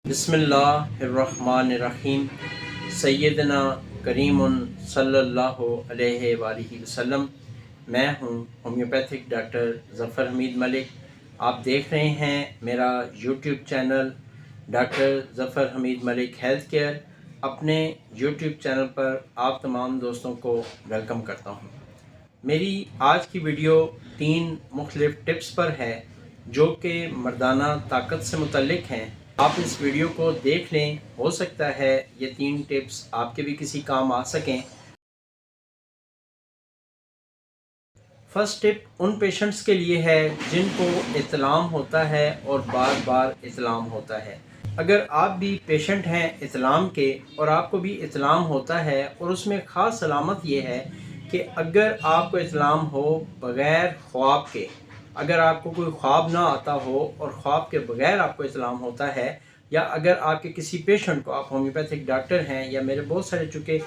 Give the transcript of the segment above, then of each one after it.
बिस्मिल्लाहिर्रहमानिर्रहीम। सैयदना करीम सल्लल्लाहु अलैहि वआलिहि वसल्लम। मैं हूँ होम्योपैथिक डॉक्टर ज़फ़र हमीद मलिक। आप देख रहे हैं मेरा YouTube channel doctor Zafar Hamid Malik health care. अपने यूट्यूब चैनल पर आप तमाम दोस्तों को वेलकम करता हूँ। मेरी आज की वीडियो 3 मुख्तलिफ टिप्स पर है जो कि मर्दाना ताकत से मुतल्लिक हैं। आप इस वीडियो को देख लें, हो सकता है ये 3 टिप्स आपके भी किसी काम आ सकें। फर्स्ट टिप उन पेशेंट्स के लिए है जिनको इत्लाम होता है और बार बार इत्लाम होता है। अगर आप भी पेशेंट हैं इत्लाम के और आपको भी इत्लाम होता है और उसमें ख़ास अलामत ये है कि अगर आपको इत्लाम हो बग़ैर ख्वाब के, अगर आपको कोई ख्वाब ना आता हो और ख्वाब के बग़ैर आपको इत्लाम होता है, या अगर आपके किसी पेशेंट को, आप होम्योपैथिक डॉक्टर हैं या मेरे बहुत सारे चूँकि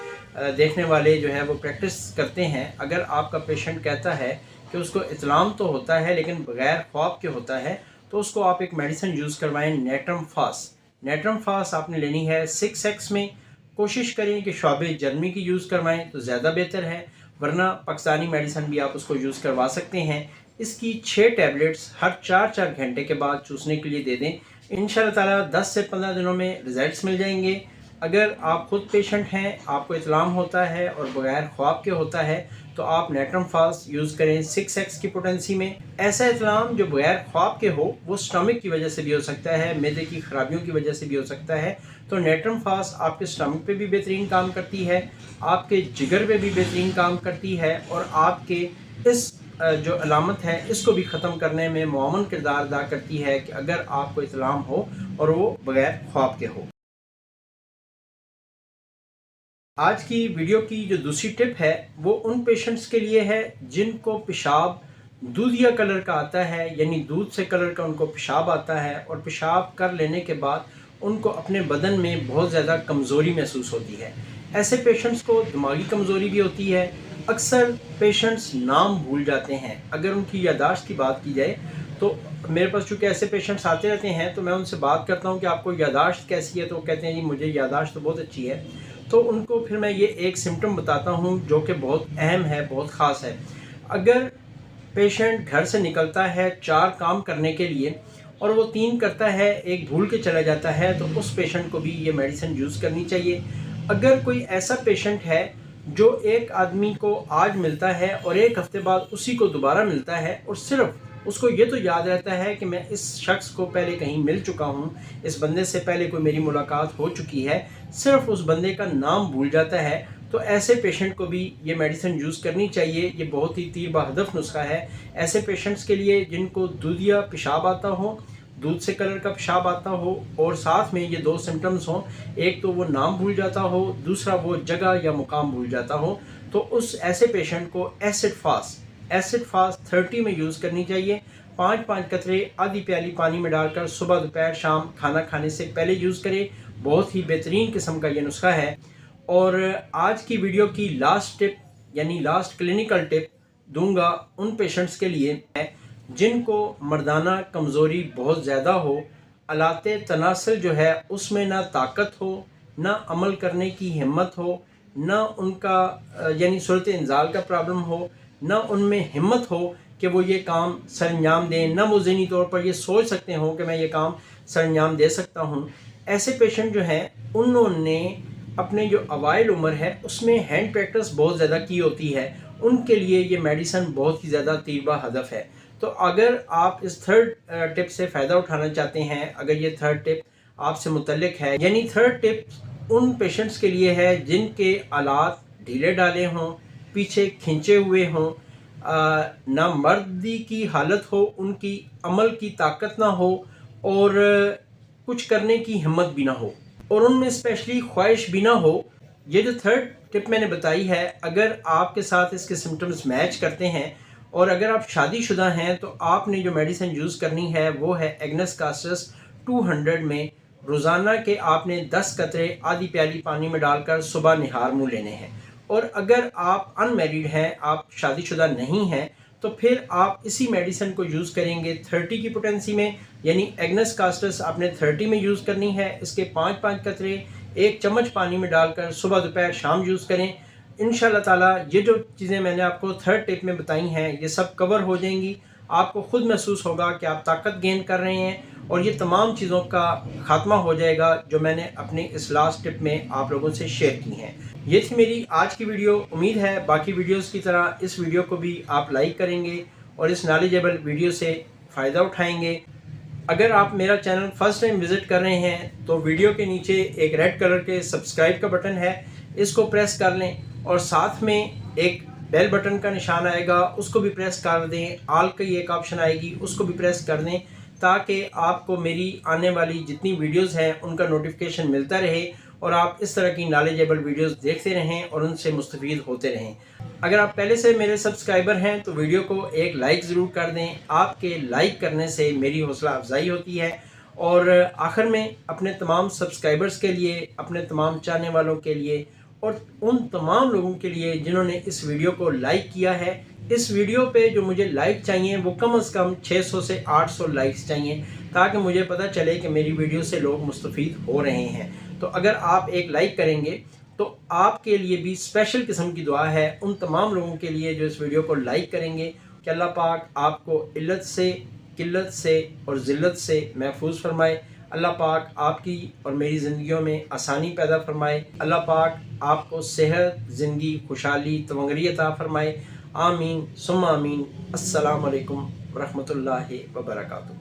देखने वाले जो है वो प्रैक्टिस करते हैं, अगर आपका पेशेंट कहता है कि उसको इत्लाम तो होता है लेकिन बग़ैर ख्वाब के होता है, तो उसको आप एक मेडिसिन यूज़ करवाएं, नेट्रम फास। नेट्रम फास आपने लेनी है 6x में। कोशिश करें कि शॉबे जर्मनी की यूज़ करवाएं तो ज़्यादा बेहतर है, वरना पाकिस्तानी मेडिसिन भी आप उसको यूज़ करवा सकते हैं। इसकी 6 टैबलेट्स हर 4-4 घंटे के बाद चूसने के लिए दे दें। इंशाअल्लाह ताला 10 से 15 दिनों में रिज़ल्ट्स मिल जाएंगे। अगर आप खुद पेशेंट हैं, आपको इत्लाम होता है और बग़ैर ख्वाब के होता है, तो आप नेट्रम फास यूज़ करें 6x की पोटेंसी में। ऐसा इत्लाम जो बग़ैर ख्वाब के हो, वो स्टमक की वजह से भी हो सकता है, मैदे की खराबियों की वजह से भी हो सकता है। तो नेट्रम फास आपके स्टमक पे भी बेहतरीन काम करती है, आपके जिगर पे भी बेहतरीन काम करती है और आपके इस जो अलामत है इसको भी ख़त्म करने में मुआवन किरदार अदा करती है कि अगर आपको इत्लाम हो और वो बग़ैर ख्वाब के हो। आज की वीडियो की जो दूसरी टिप है वो उन पेशेंट्स के लिए है जिनको पेशाब दूधिया कलर का आता है, यानी दूध से कलर का उनको पेशाब आता है और पेशाब कर लेने के बाद उनको अपने बदन में बहुत ज़्यादा कमज़ोरी महसूस होती है। ऐसे पेशेंट्स को दिमागी कमज़ोरी भी होती है। अक्सर पेशेंट्स नाम भूल जाते हैं। अगर उनकी यादाश्त की बात की जाए तो मेरे पास चूँकि ऐसे पेशेंट्स आते रहते हैं तो मैं उनसे बात करता हूँ कि आपको यादाश्त कैसी है, तो वो कहते हैं जी मुझे यादाश्त तो बहुत अच्छी है। तो उनको फिर मैं ये एक सिम्टम बताता हूँ जो कि बहुत अहम है, बहुत ख़ास है। अगर पेशेंट घर से निकलता है 4 काम करने के लिए और वो 3 करता है, 1 भूल के चला जाता है, तो उस पेशेंट को भी ये मेडिसिन यूज़ करनी चाहिए। अगर कोई ऐसा पेशेंट है जो एक आदमी को आज मिलता है और 1 हफ्ते बाद उसी को दोबारा मिलता है और सिर्फ उसको ये तो याद रहता है कि मैं इस शख्स को पहले कहीं मिल चुका हूँ, इस बंदे से पहले कोई मेरी मुलाकात हो चुकी है, सिर्फ उस बंदे का नाम भूल जाता है, तो ऐसे पेशेंट को भी ये मेडिसिन यूज़ करनी चाहिए। ये बहुत ही तीर बहदफ नुस्खा है ऐसे पेशेंट्स के लिए जिनको दूधिया पेशाब आता हो, दूध से कलर का पेशाब आता हो और साथ में ये 2 सिम्टम्स हों, एक तो वो नाम भूल जाता हो, दूसरा वो जगह या मुकाम भूल जाता हो। तो उस ऐसे पेशेंट को एसिड फास्ट 30 में यूज़ करनी चाहिए। 5-5 कतरे आधी प्याली पानी में डालकर सुबह दोपहर शाम खाना खाने से पहले यूज़ करें। बहुत ही बेहतरीन किस्म का ये नुस्खा है। और आज की वीडियो की लास्ट टिप यानी लास्ट क्लिनिकल टिप दूंगा उन पेशेंट्स के लिए है जिनको मर्दाना कमज़ोरी बहुत ज़्यादा हो, आलाते तनासल जो है उसमें ना ताकत हो, ना अमल करने की हिम्मत हो, ना उनका यानी सूरत इंजाल का प्रॉब्लम हो, ना उनमें हिम्मत हो कि वो ये काम सरंजाम दें, ना वो ज़हनी तौर पर ये सोच सकते हों कि मैं ये काम सरंजाम दे सकता हूँ। ऐसे पेशेंट जो हैं उन्होंने अपने जो अवाइल उम्र है उसमें हैंड प्रैक्टिस बहुत ज़्यादा की होती है, उनके लिए ये मेडिसिन बहुत ही ज़्यादा तीरबा हदफ है। तो अगर आप इस 3rd टिप से फ़ायदा उठाना चाहते हैं, अगर ये 3rd टिप आपसे मुतल्लिक है, यानी 3rd टिप उन पेशेंट्स के लिए है जिनके आलात ढीले डाले हों, पीछे खिंचे हुए हों, ना मर्दी की हालत हो, उनकी अमल की ताकत ना हो और कुछ करने की हिम्मत भी ना हो और उनमें स्पेशली ख्वाहिश भी ना हो। ये जो 3rd टिप मैंने बताई है, अगर आपके साथ इसके सिम्टम्स मैच करते हैं और अगर आप शादीशुदा हैं तो आपने जो मेडिसिन यूज़ करनी है वो है एग्नस कास्टस 200 में। रोज़ाना के आपने 10 कतरे आधी प्याली पानी में डालकर सुबह निहार मुँह लेने हैं। और अगर आप अनमैरिड हैं, आप शादीशुदा नहीं हैं, तो फिर आप इसी मेडिसिन को यूज़ करेंगे 30 की पोटेंसी में, यानी एग्नस कास्टस आपने 30 में यूज़ करनी है। इसके 5-5 कतरे 1 चम्मच पानी में डालकर सुबह दोपहर शाम यूज़ करें। इंशाल्लाह ताला ये जो चीज़ें मैंने आपको थर्ड टिप में बताई हैं ये सब कवर हो जाएंगी। आपको खुद महसूस होगा कि आप ताकत गेन कर रहे हैं और ये तमाम चीज़ों का ख़ात्मा हो जाएगा जो मैंने अपनी इस लास्ट टिप में आप लोगों से शेयर की हैं। ये थी मेरी आज की वीडियो। उम्मीद है बाकी वीडियोस की तरह इस वीडियो को भी आप लाइक करेंगे और इस नॉलेजेबल वीडियो से फ़ायदा उठाएंगे। अगर आप मेरा चैनल फर्स्ट टाइम विज़िट कर रहे हैं तो वीडियो के नीचे एक रेड कलर के सब्सक्राइब का बटन है, इसको प्रेस कर लें और साथ में एक बेल बटन का निशान आएगा, उसको भी प्रेस कर दें। ऑल की एक ऑप्शन आएगी, उसको भी प्रेस कर दें ताकि आपको मेरी आने वाली जितनी वीडियोस हैं उनका नोटिफिकेशन मिलता रहे और आप इस तरह की नॉलेजेबल वीडियोस देखते रहें और उनसे मुस्तफ़ीद होते रहें। अगर आप पहले से मेरे सब्सक्राइबर हैं तो वीडियो को एक लाइक ज़रूर कर दें। आपके लाइक करने से मेरी हौसला अफजाई होती है। और आखिर में अपने तमाम सब्सक्राइबर्स के लिए, अपने तमाम चाहने वालों के लिए और उन तमाम लोगों के लिए जिन्होंने इस वीडियो को लाइक किया है, इस वीडियो पे जो मुझे लाइक चाहिए वो कम से कम 600 से 800 लाइक्स चाहिए ताकि मुझे पता चले कि मेरी वीडियो से लोग मुस्तफ़ीद हो रहे हैं। तो अगर आप एक लाइक करेंगे तो आपके लिए भी स्पेशल किस्म की दुआ है उन तमाम लोगों के लिए जो इस वीडियो को लाइक करेंगे कि अल्लाह पाक आपको इल्लत से, किल्लत से और ज़िल्लत से महफूज फरमाए। अल्लाह पाक आपकी और मेरी ज़िंदगियों में आसानी पैदा फरमाए। अल्लाह पाक आपको सेहत, ज़िंदगी, खुशहाली, तमंगरी अता फरमाए। आमीन सुम्मा आमीन। अस्सलामु अलैकुम वरहमतुल्लाहि वबरकातुहू।